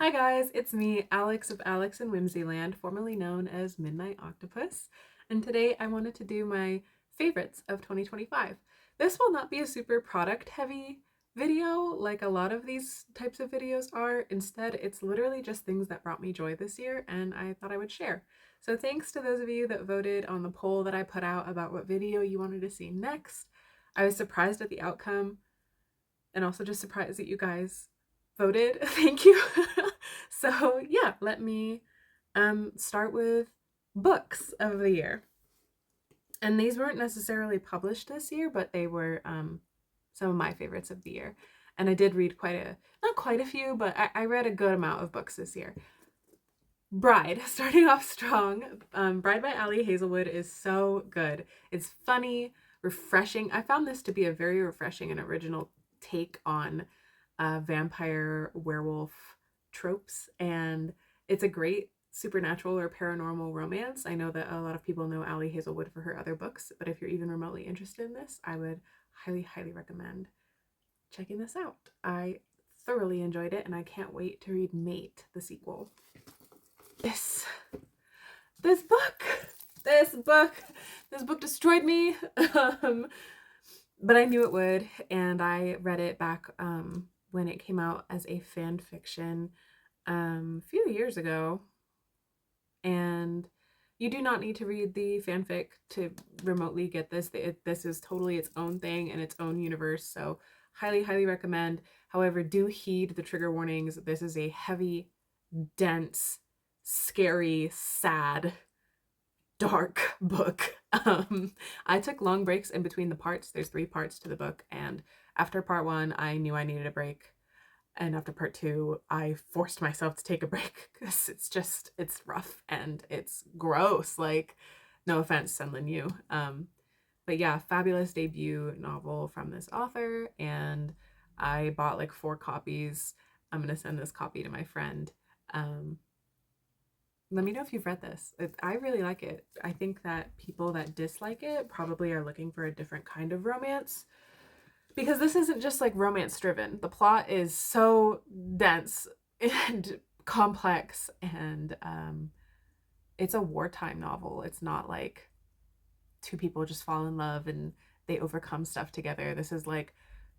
Hi guys, it's me, Alex of Alex in Whimsyland, formerly known as Midnight Octopus, and today I wanted to do my favorites of 2025. This will not be a super product heavy video like a lot of these types of videos are. Instead, it's literally just things that brought me joy this year and I thought I would share. So thanks to those of you that voted on the poll that I put out about what video you wanted to see next. I was surprised at the outcome and also just surprised that you guys voted. Thank you. So yeah, let me start with books of the year. And these weren't necessarily published this year, but they were some of my favorites of the year. And I did read not quite a few, but I read a good amount of books this year. Bride, starting off strong. Bride by Ali Hazelwood is so good. It's funny, refreshing. I found this to be a very refreshing and original take on vampire werewolf tropes, and it's a great supernatural or paranormal romance. I know that a lot of people know Ali Hazelwood for her other books, but if you're even remotely interested in this, I would highly recommend checking this out. I thoroughly enjoyed it and I can't wait to read Mate, the sequel. This book destroyed me. But I knew it would, and I read it back when it came out as a fan fiction a few years ago. And you do not need to read the fanfic to remotely get this. This is totally its own thing and its own universe, so highly recommend. However, do heed the trigger warnings. This is a heavy, dense, scary, sad, dark book. I took long breaks in between the parts. There's 3 parts to the book, and after part 1 I knew I needed a break, and after part 2 I forced myself to take a break because it's rough and it's gross. Like, no offense, Senlin Yu. But yeah, fabulous debut novel from this author, and I bought like 4 copies. I'm gonna send this copy to my friend. Let me know if you've read this. I really like it. I think that people that dislike it probably are looking for a different kind of romance, because this isn't just like romance driven. The plot is so dense and complex, and it's a wartime novel. It's not like 2 people just fall in love and they overcome stuff together. This is like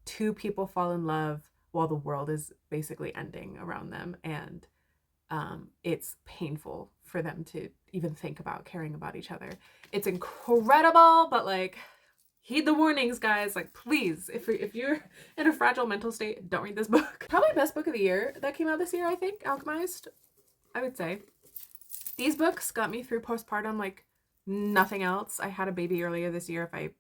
2 people fall in love while the world is basically ending around them, and it's painful for them to even think about caring about each other. It's incredible, but like, heed the warnings, guys. Like, please, if you're in a fragile mental state, don't read this book. Probably best book of the year that came out this year, I think. Alchemized, I would say. These books got me through postpartum like nothing else. I had a baby earlier this year, if I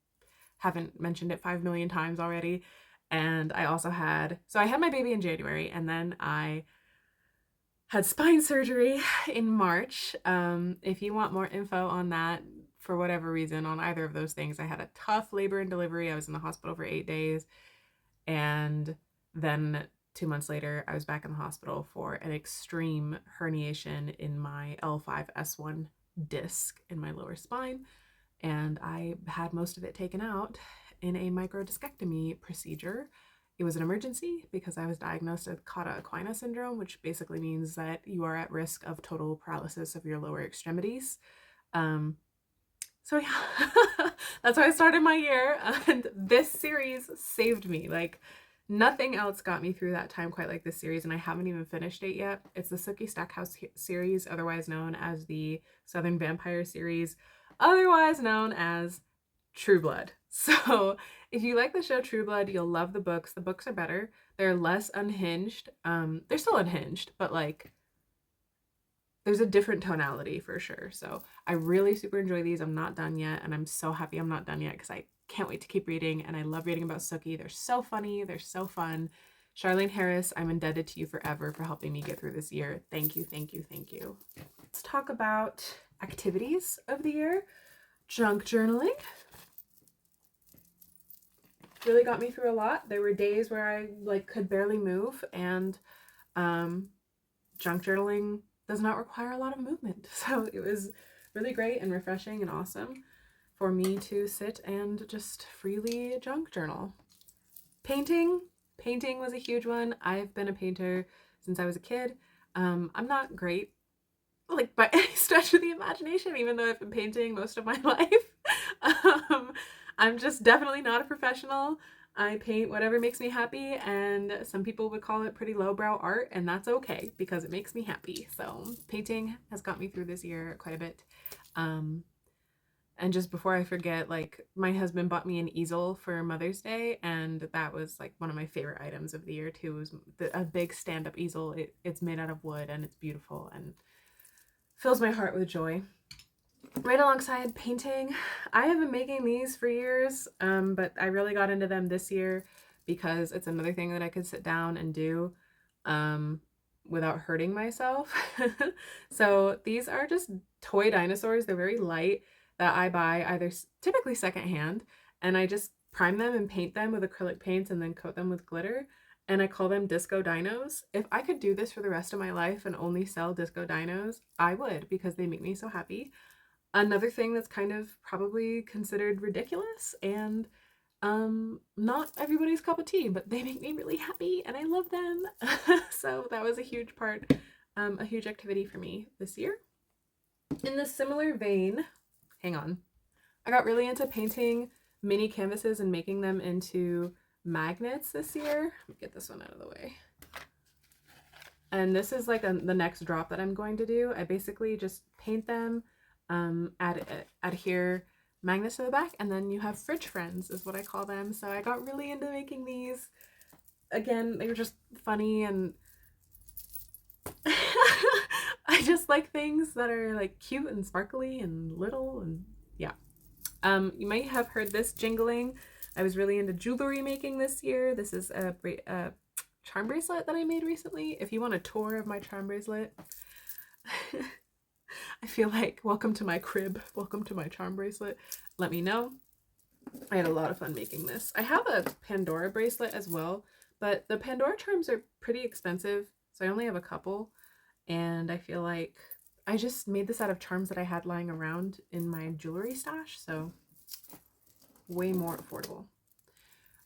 haven't mentioned it 5 million times already. And I also had my baby in January, and then I had spine surgery in March. If you want more info on that, for whatever reason, on either of those things, I had a tough labor and delivery. I was in the hospital for 8 days. And then 2 months later, I was back in the hospital for an extreme herniation in my L5-S1 disc in my lower spine. And I had most of it taken out in a microdiscectomy procedure. It was an emergency because I was diagnosed with Cauda equina syndrome, which basically means that you are at risk of total paralysis of your lower extremities. So yeah, that's how I started my year, and this series saved me. Like, nothing else got me through that time quite like this series, and I haven't even finished it yet. It's the Sookie Stackhouse series, otherwise known as the Southern Vampire series, otherwise known as True Blood. So if you like the show True Blood, you'll love the books. The books are better. They're less unhinged. They're still unhinged, but like, there's a different tonality for sure. So I really super enjoy these. I'm not done yet, and I'm so happy I'm not done yet because I can't wait to keep reading, and I love reading about Sookie. They're so funny. They're so fun. Charlaine Harris, I'm indebted to you forever for helping me get through this year. Thank you. Let's talk about activities of the year. Junk journaling really got me through a lot. There were days where I like could barely move, and junk journaling does not require a lot of movement. So it was really great and refreshing and awesome for me to sit and just freely junk journal. Painting was a huge one. I've been a painter since I was a kid. I'm not great, like, by any stretch of the imagination, even though I've been painting most of my life. um, I'm just definitely not a professional. I paint whatever makes me happy, and some people would call it pretty lowbrow art, and that's okay because it makes me happy. So painting has got me through this year quite a bit. Um, and just before I forget, like, my husband bought me an easel for Mother's Day, and that was like one of my favorite items of the year too. Was a big stand-up easel. It's made out of wood and it's beautiful and fills my heart with joy. Right alongside painting, I have been making these for years, but I really got into them this year because it's another thing that I could sit down and do um, without hurting myself. So these are just toy dinosaurs. They're very light that I buy either typically secondhand, and I just prime them and paint them with acrylic paints and then coat them with glitter. And I call them disco dinos. If I could do this for the rest of my life and only sell disco dinos, I would because they make me so happy. Another thing that's kind of probably considered ridiculous and not everybody's cup of tea, but they make me really happy and I love them. So that was a huge part, a huge activity for me this year. In the similar vein, hang on, I got really into painting mini canvases and making them into magnets this year. Let me get this one out of the way. And this is like the next drop that I'm going to do. I basically just paint them, adhere magnets to the back, and then you have fridge friends is what I call them. So I got really into making these. Again, they were just funny, and I just like things that are like cute and sparkly and little, and yeah. You might have heard this jingling. I was really into jewelry making this year. This is a charm bracelet that I made recently. If you want a tour of my charm bracelet, I feel like welcome to my crib, welcome to my charm bracelet. Let me know. I had a lot of fun making this. I have a Pandora bracelet as well, but the Pandora charms are pretty expensive, so I only have a couple, and I feel like I just made this out of charms that I had lying around in my jewelry stash, so way more affordable.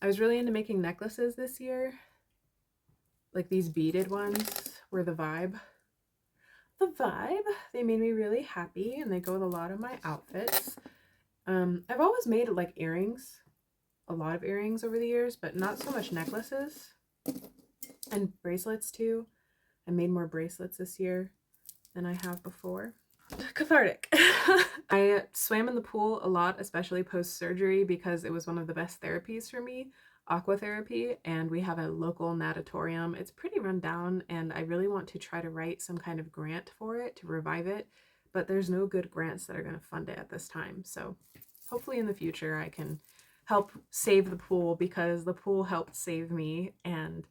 I was really into making necklaces this year. Like these beaded ones were the vibe. They made me really happy and they go with a lot of my outfits. I've always made like earrings, a lot of earrings over the years, but not so much necklaces and bracelets too. I made more bracelets this year than I have before. Cathartic. I swam in the pool a lot, especially post-surgery, because it was one of the best therapies for me, aqua therapy, and we have a local natatorium. It's pretty run down, and I really want to try to write some kind of grant for it to revive it, but there's no good grants that are going to fund it at this time. So hopefully in the future I can help save the pool, because the pool helped save me, and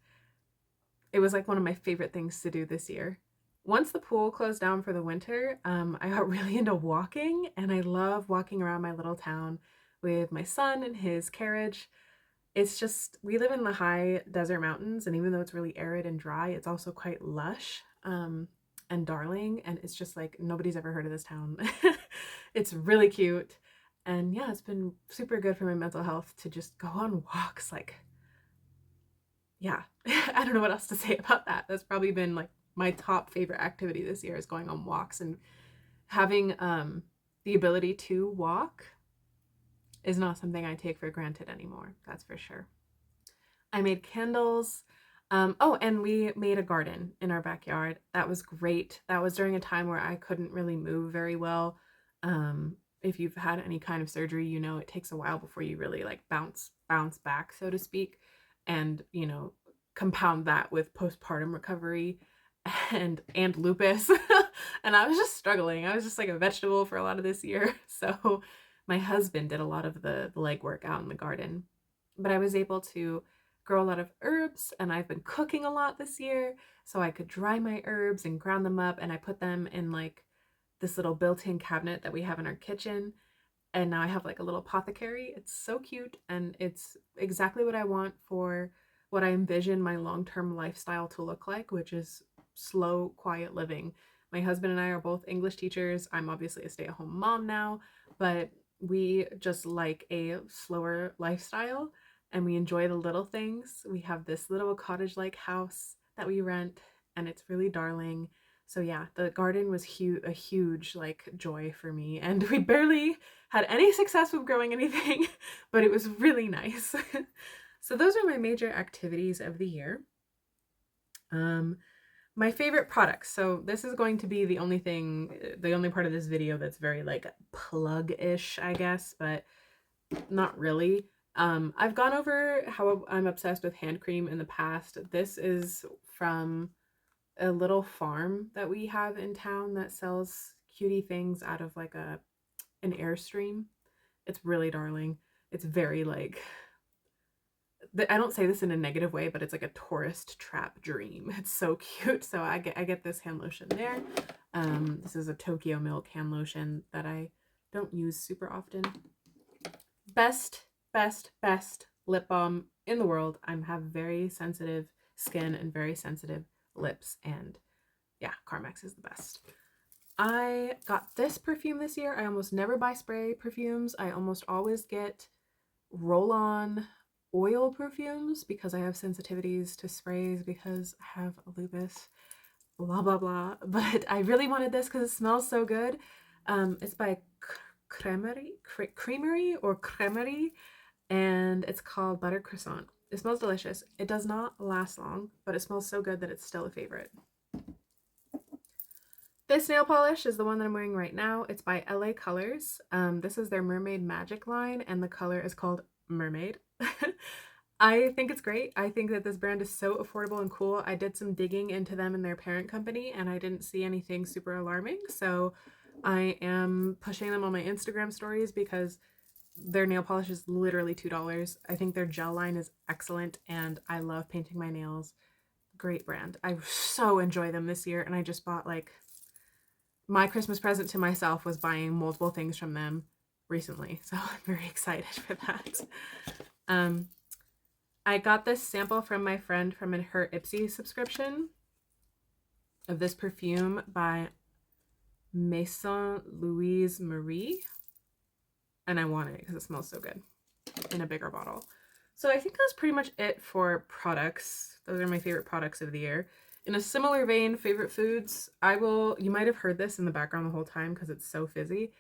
it was like one of my favorite things to do this year. Once the pool closed down for the winter, I got really into walking, and I love walking around my little town with my son and his carriage. It's just, we live in the high desert mountains, and even though it's really arid and dry, it's also quite lush and darling, and it's just like nobody's ever heard of this town. It's really cute, and yeah, it's been super good for my mental health to just go on walks. Like, yeah, I don't know what else to say about that. That's probably been like my top favorite activity this year, is going on walks, and having the ability to walk is not something I take for granted anymore. That's for sure. I made candles. Oh, and we made a garden in our backyard. That was great. That was during a time where I couldn't really move very well. If you've had any kind of surgery, you know it takes a while before you really like bounce back, so to speak, and compound that with postpartum recovery and lupus. And I was just struggling. I was just like a vegetable for a lot of this year. So my husband did a lot of the legwork out in the garden, but I was able to grow a lot of herbs, and I've been cooking a lot this year, so I could dry my herbs and ground them up, and I put them in like this little built-in cabinet that we have in our kitchen, and now I have like a little apothecary. It's so cute, and it's exactly what I want for what I envision my long-term lifestyle to look like, which is slow, quiet living. My husband and I are both English teachers. I'm obviously a stay-at-home mom now, but we just like a slower lifestyle, and we enjoy the little things. We have this little cottage-like house that we rent, and it's really darling. So yeah, the garden was a huge like joy for me, and we barely had any success with growing anything, but it was really nice. So those are my major activities of the year. My favorite products. So this is going to be the only part of this video that's very like plug-ish, I guess, but not really. I've gone over how I'm obsessed with hand cream in the past. This is from a little farm that we have in town that sells cutie things out of like an Airstream. It's really darling. It's very like, I don't say this in a negative way, but it's like a tourist trap dream. It's so cute. So I get this hand lotion there. This is a Tokyo Milk hand lotion that I don't use super often. Best lip balm in the world. I have very sensitive skin and very sensitive lips, and yeah, Carmex is the best. I got this perfume this year. I almost never buy spray perfumes. I almost always get roll-on oil perfumes because I have sensitivities to sprays because I have lupus, blah blah blah. But I really wanted this because it smells so good. It's by Creamery, and it's called Butter Croissant. It smells delicious. It does not last long, but it smells so good that it's still a favorite. This nail polish is the one that I'm wearing right now. It's by LA Colors. This is their Mermaid Magic line, and the color is called Mermaid. I think it's great. I think that this brand is so affordable and cool. I did some digging into them and their parent company, and I didn't see anything super alarming. So I am pushing them on my Instagram stories because their nail polish is literally $2. I think their gel line is excellent, and I love painting my nails. Great brand. I so enjoy them this year, and I just bought like my Christmas present to myself was buying multiple things from them recently, so I'm very excited for that. I got this sample from my friend from her Ipsy subscription of this perfume by Maison Louise Marie, and I want it because it smells so good in a bigger bottle. So I think that's pretty much it for products. Those are my favorite products of the year. In a similar vein, favorite foods, you might have heard this in the background the whole time because it's so fizzy.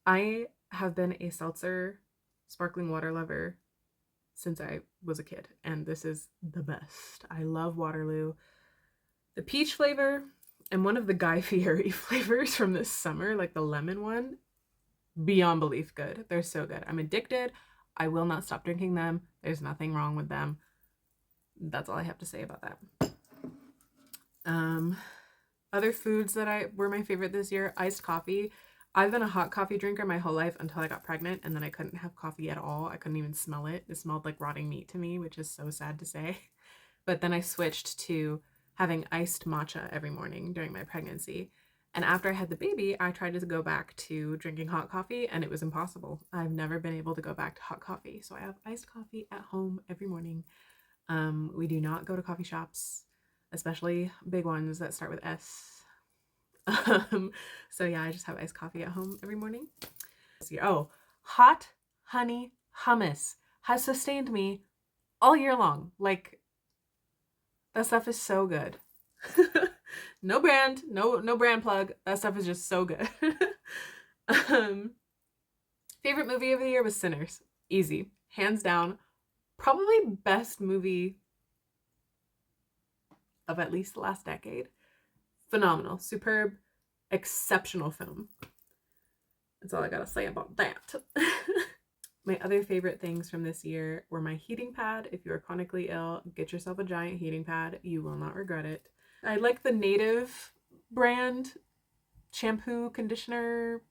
I have been a seltzer sparkling water lover since I was a kid, and this is the best. I love Waterloo. The peach flavor and one of the Guy Fieri flavors from this summer, like the lemon one, beyond belief good. They're so good. I'm addicted. I will not stop drinking them. There's nothing wrong with them. That's all I have to say about that. Other foods that were my favorite this year, iced coffee. I've been a hot coffee drinker my whole life until I got pregnant, and then I couldn't have coffee at all. I couldn't even smell it. It smelled like rotting meat to me, which is so sad to say. But then I switched to having iced matcha every morning during my pregnancy. And after I had the baby, I tried to go back to drinking hot coffee, and it was impossible. I've never been able to go back to hot coffee. So I have iced coffee at home every morning. We do not go to coffee shops, especially big ones that start with S. So yeah, I just have iced coffee at home every morning. Oh, hot honey hummus has sustained me all year long. Like, that stuff is so good. No brand, no brand plug. That stuff is just so good. Favorite movie of the year was Sinners. Easy, hands down. Probably best movie of at least the last decade. Phenomenal, superb, exceptional film. That's all I gotta say about that. My other favorite things from this year were my heating pad. If you are chronically ill, get yourself a giant heating pad. You will not regret it. I like the Native brand shampoo, conditioner,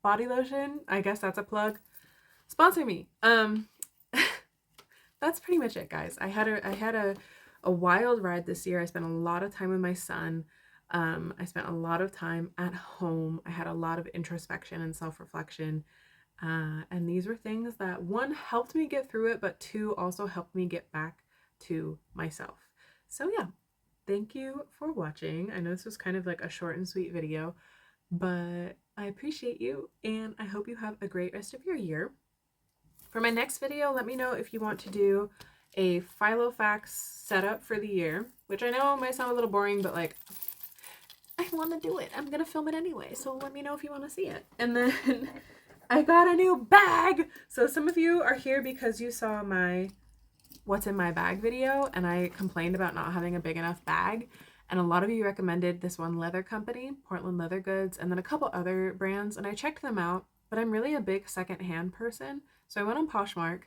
body lotion. I guess that's a plug. Sponsor me. That's pretty much it, guys. I had a wild ride this year. I spent a lot of time with my son. I spent a lot of time at home. I had a lot of introspection and self-reflection. And these were things that, one, helped me get through it, but two, also helped me get back to myself. So yeah, thank you for watching. I know this was kind of like a short and sweet video, but I appreciate you, and I hope you have a great rest of your year. For my next video, let me know if you want to do a Filofax setup for the year, which I know might sound a little boring, but like, I want to do it. I'm going to film it anyway, so let me know if you want to see it. And then I got a new bag! So some of you are here because you saw my what's in my bag video, and I complained about not having a big enough bag. And a lot of you recommended this one leather company, Portland Leather Goods, and then a couple other brands, and I checked them out, but I'm really a big secondhand person. So I went on Poshmark.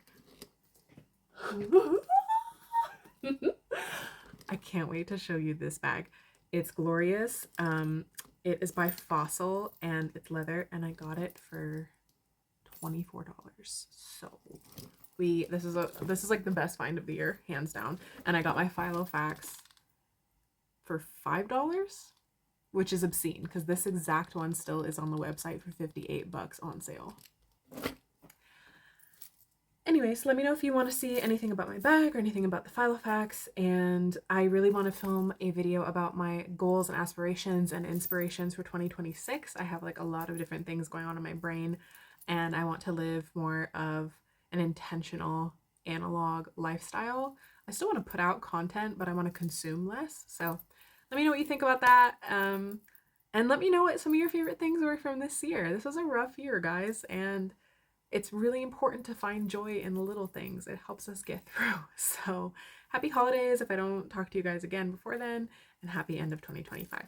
I can't wait to show you this bag. It's glorious. It is by Fossil and it's leather, and I got it for $24. So this is like the best find of the year, hands down. And I got my Filofax for $5, which is obscene because this exact one still is on the website for $58 on sale. Anyways, let me know if you want to see anything about my bag or anything about the Filofax, and I really want to film a video about my goals and aspirations and inspirations for 2026. I have like a lot of different things going on in my brain, and I want to live more of an intentional analog lifestyle. I still want to put out content, but I want to consume less. So let me know what you think about that. And let me know what some of your favorite things were from this year. This was a rough year, guys, and it's really important to find joy in the little things. It helps us get through. So happy holidays if I don't talk to you guys again before then, and happy end of 2025.